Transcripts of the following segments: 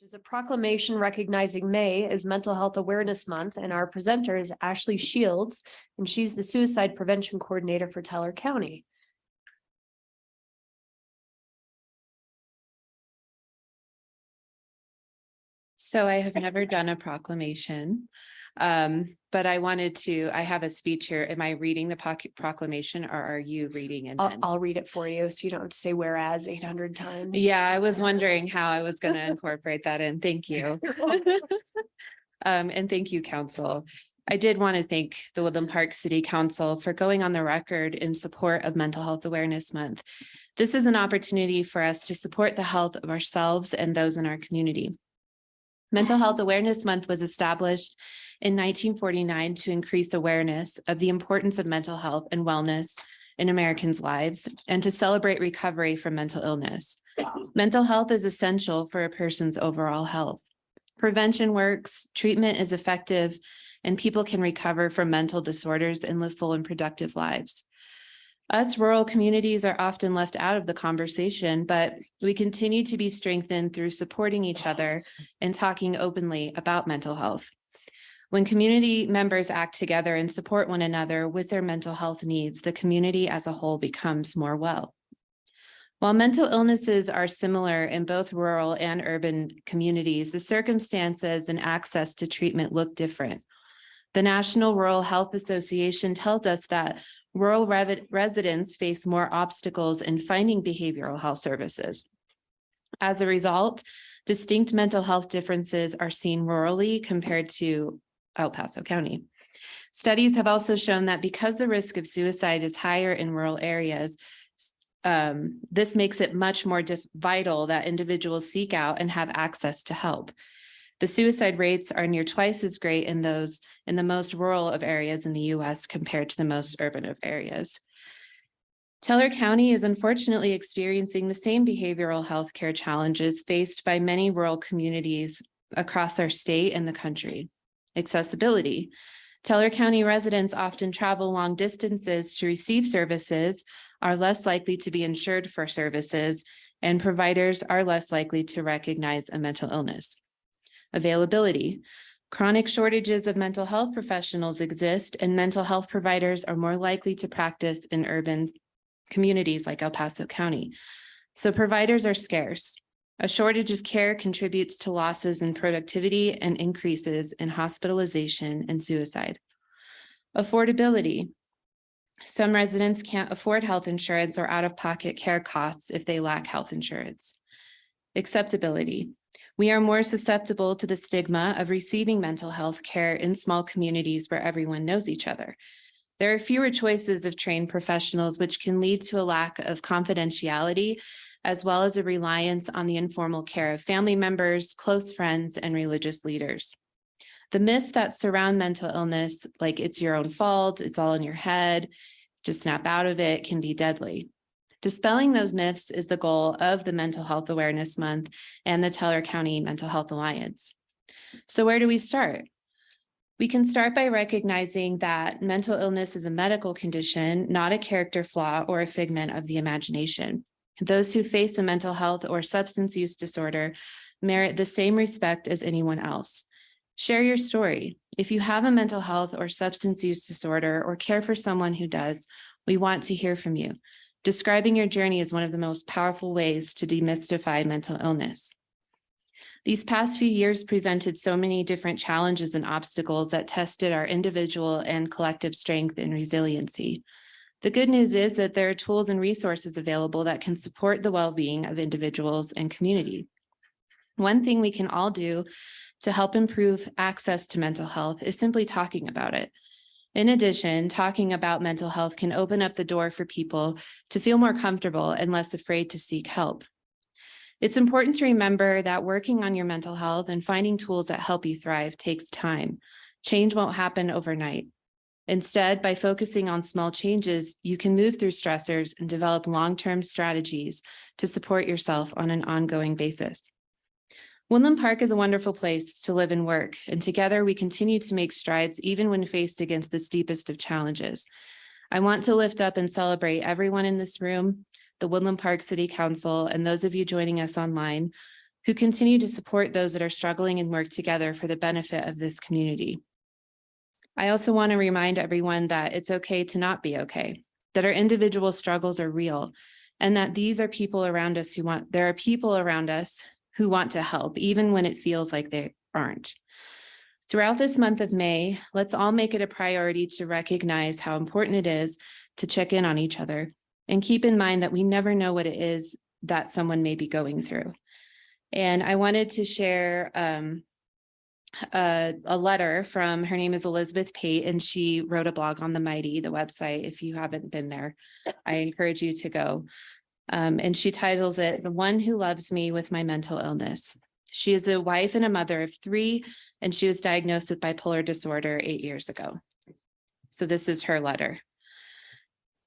which is a proclamation recognizing May as Mental Health Awareness Month, and our presenter is Ashley Shields, and she's the Suicide Prevention Coordinator for Teller County. So I have never done a proclamation, but I have a speech here. Am I reading the proclamation, or are you reading it? I'll read it for you so you don't have to say whereas 800 times. Yeah, I was wondering how I was going to incorporate that in. Thank you. And thank you, Council. I did want to thank the Woodland Park City Council for going on the record in support of Mental Health Awareness Month. This is an opportunity for us to support the health of ourselves and those in our community. Mental Health Awareness Month was established in 1949 to increase awareness of the importance of mental health and wellness in Americans' lives and to celebrate recovery from mental illness. Mental health is essential for a person's overall health. Prevention works, treatment is effective, and people can recover from mental disorders and live full and productive lives. Us rural communities are often left out of the conversation, but we continue to be strengthened through supporting each other and talking openly about mental health. When community members act together and support one another with their mental health needs, the community as a whole becomes more well. While mental illnesses are similar in both rural and urban communities, the circumstances and access to treatment look different. The National Rural Health Association tells us that rural residents face more obstacles in finding behavioral health services. As a result, distinct mental health differences are seen rurally compared to El Paso County. Studies have also shown that because the risk of suicide is higher in rural areas, this makes it much more vital that individuals seek out and have access to help. The suicide rates are near twice as great in the most rural of areas in the U.S. compared to the most urban of areas. Teller County is unfortunately experiencing the same behavioral health care challenges faced by many rural communities across our state and the country. Accessibility. Teller County residents often travel long distances to receive services, are less likely to be insured for services, and providers are less likely to recognize a mental illness. Availability. Chronic shortages of mental health professionals exist, and mental health providers are more likely to practice in urban communities like El Paso County. So providers are scarce. A shortage of care contributes to losses in productivity and increases in hospitalization and suicide. Affordability. Some residents can't afford health insurance or out-of-pocket care costs if they lack health insurance. Acceptability. We are more susceptible to the stigma of receiving mental health care in small communities where everyone knows each other. There are fewer choices of trained professionals, which can lead to a lack of confidentiality, as well as a reliance on the informal care of family members, close friends, and religious leaders. The myths that surround mental illness, like it's your own fault, it's all in your head, just snap out of it, can be deadly. Dispelling those myths is the goal of the Mental Health Awareness Month and the Teller County Mental Health Alliance. So where do we start? We can start by recognizing that mental illness is a medical condition, not a character flaw or a figment of the imagination. Those who face a mental health or substance use disorder merit the same respect as anyone else. Share your story. If you have a mental health or substance use disorder or care for someone who does, we want to hear from you. Describing your journey is one of the most powerful ways to demystify mental illness. These past few years presented so many different challenges and obstacles that tested our individual and collective strength and resiliency. The good news is that there are tools and resources available that can support the well-being of individuals and community. One thing we can all do to help improve access to mental health is simply talking about it. In addition, talking about mental health can open up the door for people to feel more comfortable and less afraid to seek help. It's important to remember that working on your mental health and finding tools that help you thrive takes time. Change won't happen overnight. Instead, by focusing on small changes, you can move through stressors and develop long-term strategies to support yourself on an ongoing basis. Woodland Park is a wonderful place to live and work, and together we continue to make strides even when faced against the steepest of challenges. I want to lift up and celebrate everyone in this room, the Woodland Park City Council, and those of you joining us online who continue to support those that are struggling and work together for the benefit of this community. I also want to remind everyone that it's okay to not be okay, that our individual struggles are real, and that there are people around us who want to help, even when it feels like they aren't. Throughout this month of May, let's all make it a priority to recognize how important it is to check in on each other and keep in mind that we never know what it is that someone may be going through. And I wanted to share a letter from, her name is Elizabeth Pate, and she wrote a blog on the Mighty, the website. If you haven't been there, I encourage you to go. And she titles it, "The One Who Loves Me with My Mental Illness." She is a wife and a mother of 3, and she was diagnosed with bipolar disorder 8 years ago. So this is her letter.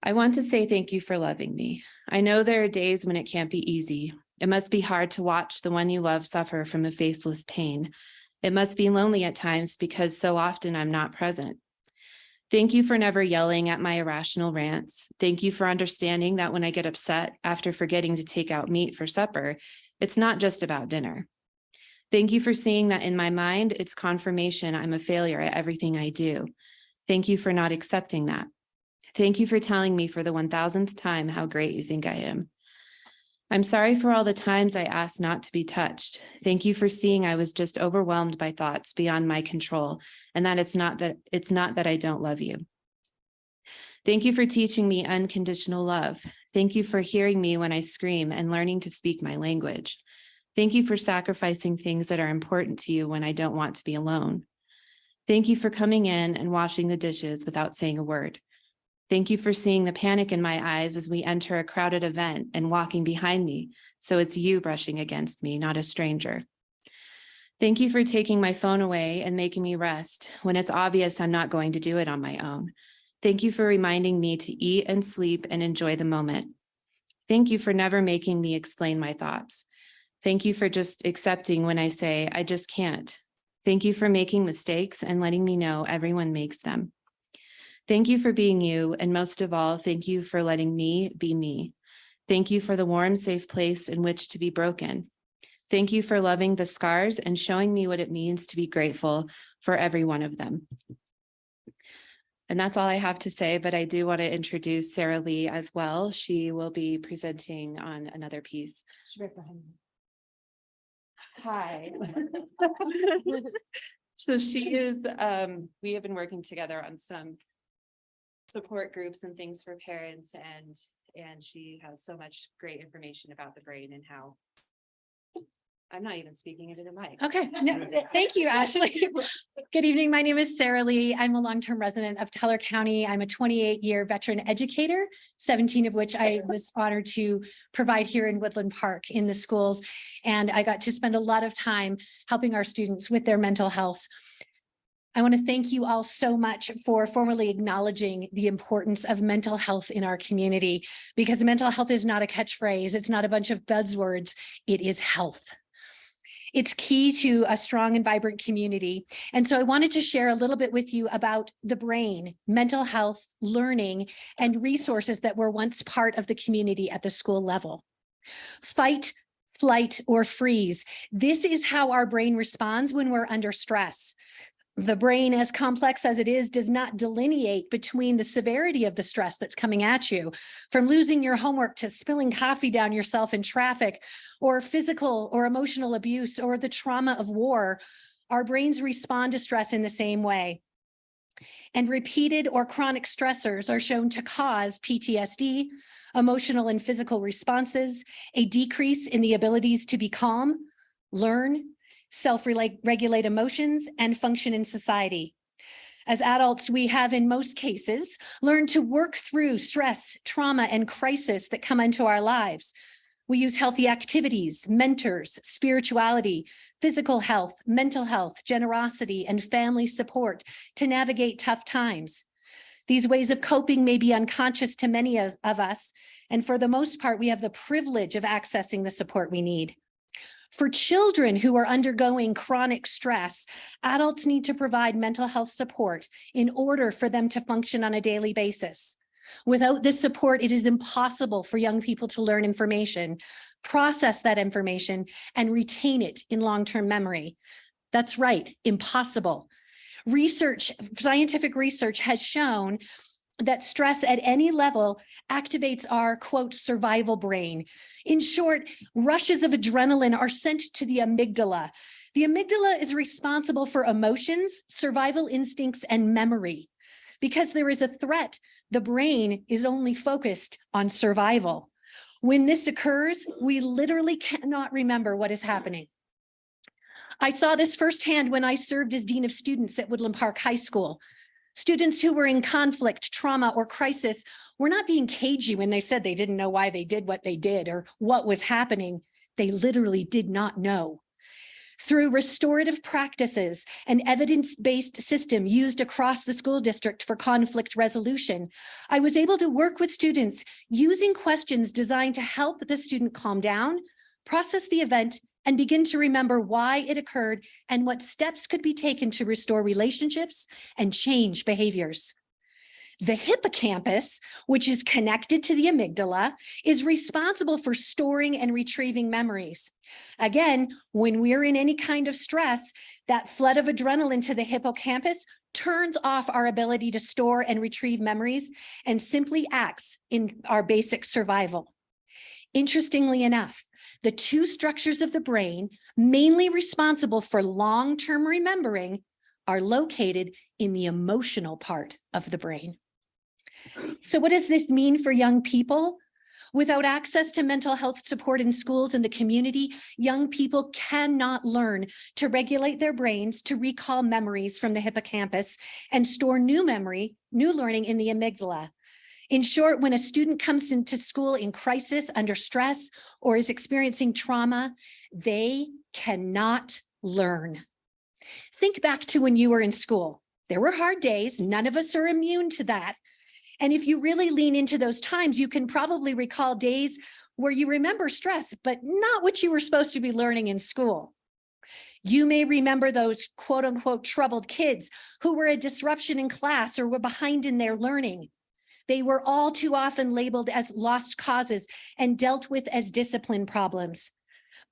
"I want to say thank you for loving me. I know there are days when it can't be easy. It must be hard to watch the one you love suffer from a faceless pain. It must be lonely at times because so often I'm not present. Thank you for never yelling at my irrational rants. Thank you for understanding that when I get upset after forgetting to take out meat for supper, it's not just about dinner. Thank you for seeing that in my mind, it's confirmation I'm a failure at everything I do. Thank you for not accepting that. Thank you for telling me for the 1000th time how great you think I am. I'm sorry for all the times I asked not to be touched. Thank you for seeing I was just overwhelmed by thoughts beyond my control, and that it's not that I don't love you. Thank you for teaching me unconditional love. Thank you for hearing me when I scream and learning to speak my language. Thank you for sacrificing things that are important to you when I don't want to be alone. Thank you for coming in and washing the dishes without saying a word. Thank you for seeing the panic in my eyes as we enter a crowded event and walking behind me, so it's you brushing against me, not a stranger. Thank you for taking my phone away and making me rest when it's obvious I'm not going to do it on my own. Thank you for reminding me to eat and sleep and enjoy the moment. Thank you for never making me explain my thoughts. Thank you for just accepting when I say, I just can't. Thank you for making mistakes and letting me know everyone makes them. Thank you for being you, and most of all, thank you for letting me be me. Thank you for the warm, safe place in which to be broken. Thank you for loving the scars and showing me what it means to be grateful for every one of them." And that's all I have to say, but I do want to introduce Sarah Lee as well. She will be presenting on another piece. She's right behind me. Hi. So she is, we have been working together on some support groups and things for parents, and she has so much great information about the brain and how I'm not even speaking into the mic. Okay, no, thank you, Ashley. Good evening. My name is Sarah Lee. I'm a long-term resident of Teller County. I'm a 28-year veteran educator, 17 of which I was honored to provide here in Woodland Park in the schools. And I got to spend a lot of time helping our students with their mental health. I want to thank you all so much for formally acknowledging the importance of mental health in our community, because mental health is not a catchphrase. It's not a bunch of buzzwords. It is health. It's key to a strong and vibrant community. And so I wanted to share a little bit with you about the brain, mental health, learning, and resources that were once part of the community at the school level. Fight, flight, or freeze. This is how our brain responds when we're under stress. The brain, as complex as it is, does not delineate between the severity of the stress that's coming at you, from losing your homework to spilling coffee down yourself in traffic, or physical or emotional abuse, or the trauma of war. Our brains respond to stress in the same way. And repeated or chronic stressors are shown to cause PTSD, emotional and physical responses, a decrease in the abilities to be calm, learn, self-regulate emotions, and function in society. As adults, we have, in most cases, learned to work through stress, trauma, and crisis that come into our lives. We use healthy activities, mentors, spirituality, physical health, mental health, generosity, and family support to navigate tough times. These ways of coping may be unconscious to many of us, and for the most part, we have the privilege of accessing the support we need. For children who are undergoing chronic stress, adults need to provide mental health support in order for them to function on a daily basis. Without this support, it is impossible for young people to learn information, process that information, and retain it in long-term memory. That's right, impossible. Scientific research has shown that stress at any level activates our, quote, survival brain. In short, rushes of adrenaline are sent to the amygdala. The amygdala is responsible for emotions, survival instincts, and memory. Because there is a threat, the brain is only focused on survival. When this occurs, we literally cannot remember what is happening. I saw this firsthand when I served as Dean of Students at Woodland Park High School. Students who were in conflict, trauma, or crisis were not being cagey when they said they didn't know why they did what they did or what was happening. They literally did not know. Through restorative practices, an evidence-based system used across the school district for conflict resolution, I was able to work with students using questions designed to help the student calm down, process the event, and begin to remember why it occurred and what steps could be taken to restore relationships and change behaviors. The hippocampus, which is connected to the amygdala, is responsible for storing and retrieving memories. Again, when we're in any kind of stress, that flood of adrenaline to the hippocampus turns off our ability to store and retrieve memories and simply acts in our basic survival. Interestingly enough, the two structures of the brain, mainly responsible for long-term remembering, are located in the emotional part of the brain. So what does this mean for young people? Without access to mental health support in schools and the community, young people cannot learn to regulate their brains to recall memories from the hippocampus and store new learning in the amygdala. In short, when a student comes into school in crisis, under stress, or is experiencing trauma, they cannot learn. Think back to when you were in school. There were hard days. None of us are immune to that. And if you really lean into those times, you can probably recall days where you remember stress, but not what you were supposed to be learning in school. You may remember those quote unquote troubled kids who were a disruption in class or were behind in their learning. They were all too often labeled as lost causes and dealt with as discipline problems.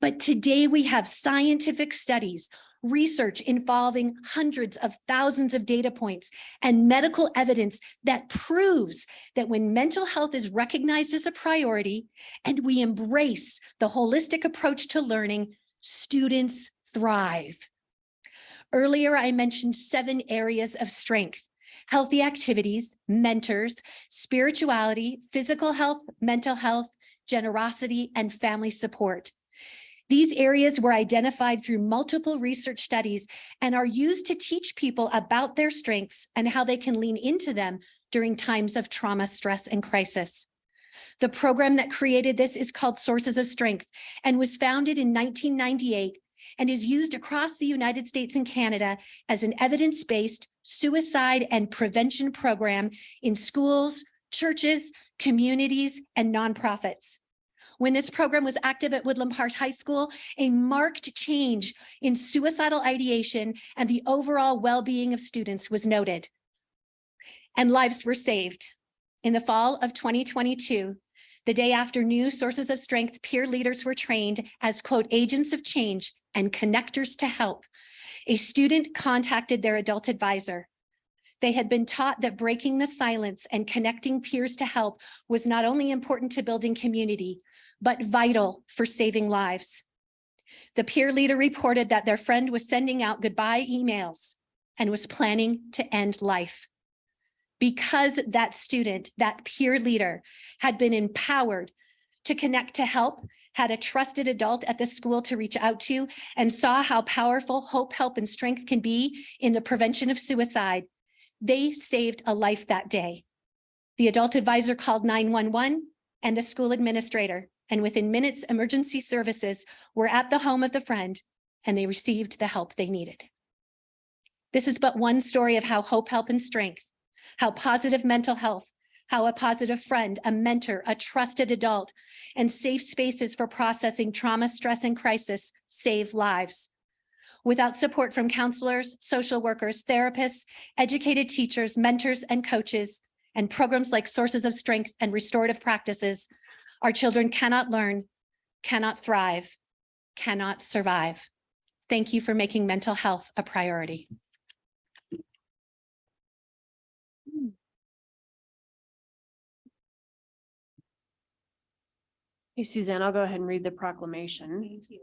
But today we have scientific studies, research involving hundreds of thousands of data points, and medical evidence that proves that when mental health is recognized as a priority and we embrace the holistic approach to learning, students thrive. Earlier, I mentioned 7 areas of strength: healthy activities, mentors, spirituality, physical health, mental health, generosity, and family support. These areas were identified through multiple research studies and are used to teach people about their strengths and how they can lean into them during times of trauma, stress, and crisis. The program that created this is called Sources of Strength and was founded in 1998 and is used across the United States and Canada as an evidence-based suicide and prevention program in schools, churches, communities, and nonprofits. When this program was active at Woodland Park High School, a marked change in suicidal ideation and the overall well-being of students was noted, and lives were saved. In the fall of 2022, the day after new Sources of Strength peer leaders were trained as, quote, agents of change and connectors to help, a student contacted their adult advisor. They had been taught that breaking the silence and connecting peers to help was not only important to building community, but vital for saving lives. The peer leader reported that their friend was sending out goodbye emails and was planning to end life. Because that student, that peer leader, had been empowered to connect to help, had a trusted adult at the school to reach out to, and saw how powerful hope, help, and strength can be in the prevention of suicide, they saved a life that day. The adult advisor called 911 and the school administrator, and within minutes, emergency services were at the home of the friend, and they received the help they needed. This is but one story of how hope, help, and strength, how positive mental health, how a positive friend, a mentor, a trusted adult, and safe spaces for processing trauma, stress, and crisis save lives. Without support from counselors, social workers, therapists, educated teachers, mentors, and coaches, and programs like Sources of Strength and restorative practices, our children cannot learn, cannot thrive, cannot survive. Thank you for making mental health a priority. Hey, Suzanne, I'll go ahead and read the proclamation. Thank you.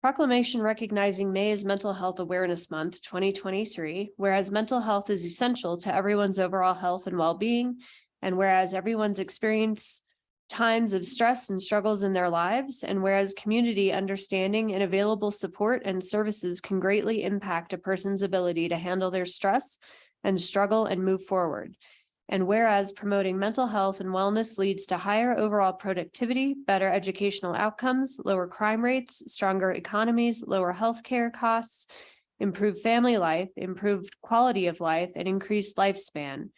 Proclamation recognizing May as Mental Health Awareness Month 2023, whereas mental health is essential to everyone's overall health and well-being, and whereas everyone's experience times of stress and struggles in their lives, and whereas community understanding and available support and services can greatly impact a person's ability to handle their stress and struggle and move forward. And whereas promoting mental health and wellness leads to higher overall productivity, better educational outcomes, lower crime rates, stronger economies, lower healthcare costs, improved family life, improved quality of life, and increased lifespan.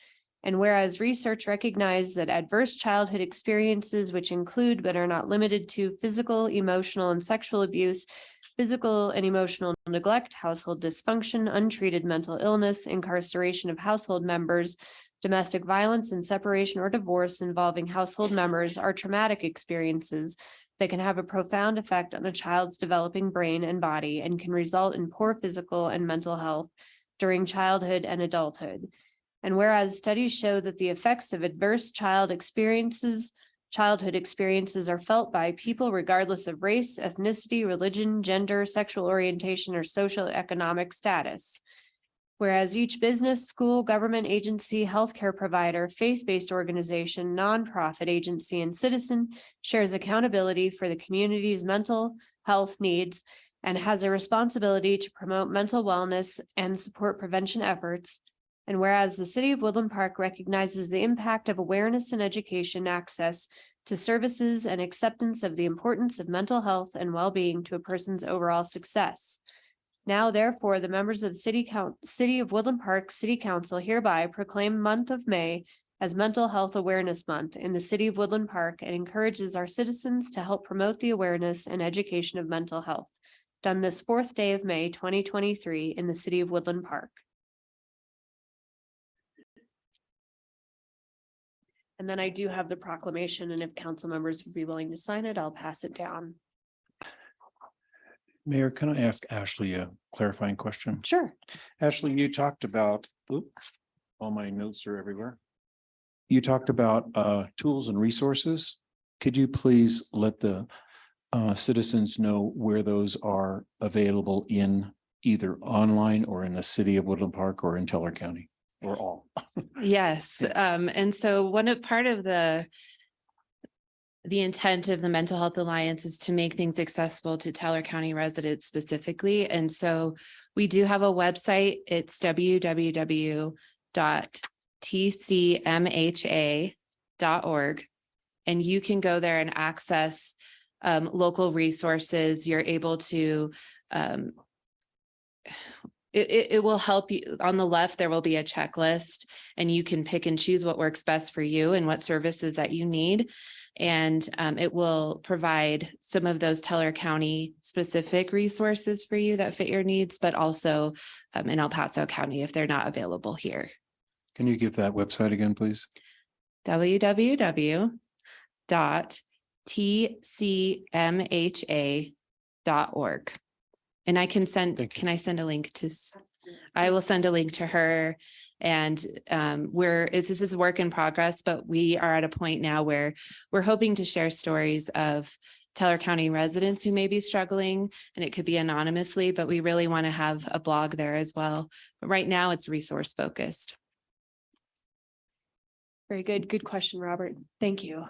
And whereas research recognizes that adverse childhood experiences, which include but are not limited to physical, emotional, and sexual abuse, physical and emotional neglect, household dysfunction, untreated mental illness, incarceration of household members, domestic violence, and separation or divorce involving household members are traumatic experiences that can have a profound effect on a child's developing brain and body and can result in poor physical and mental health during childhood and adulthood. And whereas studies show that the effects of adverse childhood experiences are felt by people regardless of race, ethnicity, religion, gender, sexual orientation, or socioeconomic status. Whereas each business, school, government agency, healthcare provider, faith-based organization, nonprofit agency, and citizen shares accountability for the community's mental health needs and has a responsibility to promote mental wellness and support prevention efforts. And whereas the City of Woodland Park recognizes the impact of awareness and education access to services and acceptance of the importance of mental health and well-being to a person's overall success. Now, therefore, the members of City of Woodland Park City Council hereby proclaim month of May as Mental Health Awareness Month in the City of Woodland Park and encourages our citizens to help promote the awareness and education of mental health. Done this 4th day of May, 2023 in the City of Woodland Park. And then I do have the proclamation, and if council members would be willing to sign it, I'll pass it down. Mayor, can I ask Ashley a clarifying question? Sure. Ashley, you talked about, all my notes are everywhere. You talked about tools and resources. Could you please let the citizens know where those are available in either online or in the City of Woodland Park or in Teller County or all? Yes, and so part of the intent of the Mental Health Alliance is to make things accessible to Teller County residents specifically. And so we do have a website. It's www.tcmha.org. And you can go there and access local resources. You're able to, it will help you. On the left, there will be a checklist and you can pick and choose what works best for you and what services that you need. And it will provide some of those Teller County specific resources for you that fit your needs, but also in El Paso County if they're not available here. Can you give that website again, please? www.tcmha.org. And I can send a link to, I will send a link to her. And this is a work in progress, but we are at a point now where we're hoping to share stories of Teller County residents who may be struggling, and it could be anonymously, but we really want to have a blog there as well. But right now it's resource focused. Very good. Good question, Robert. Thank you.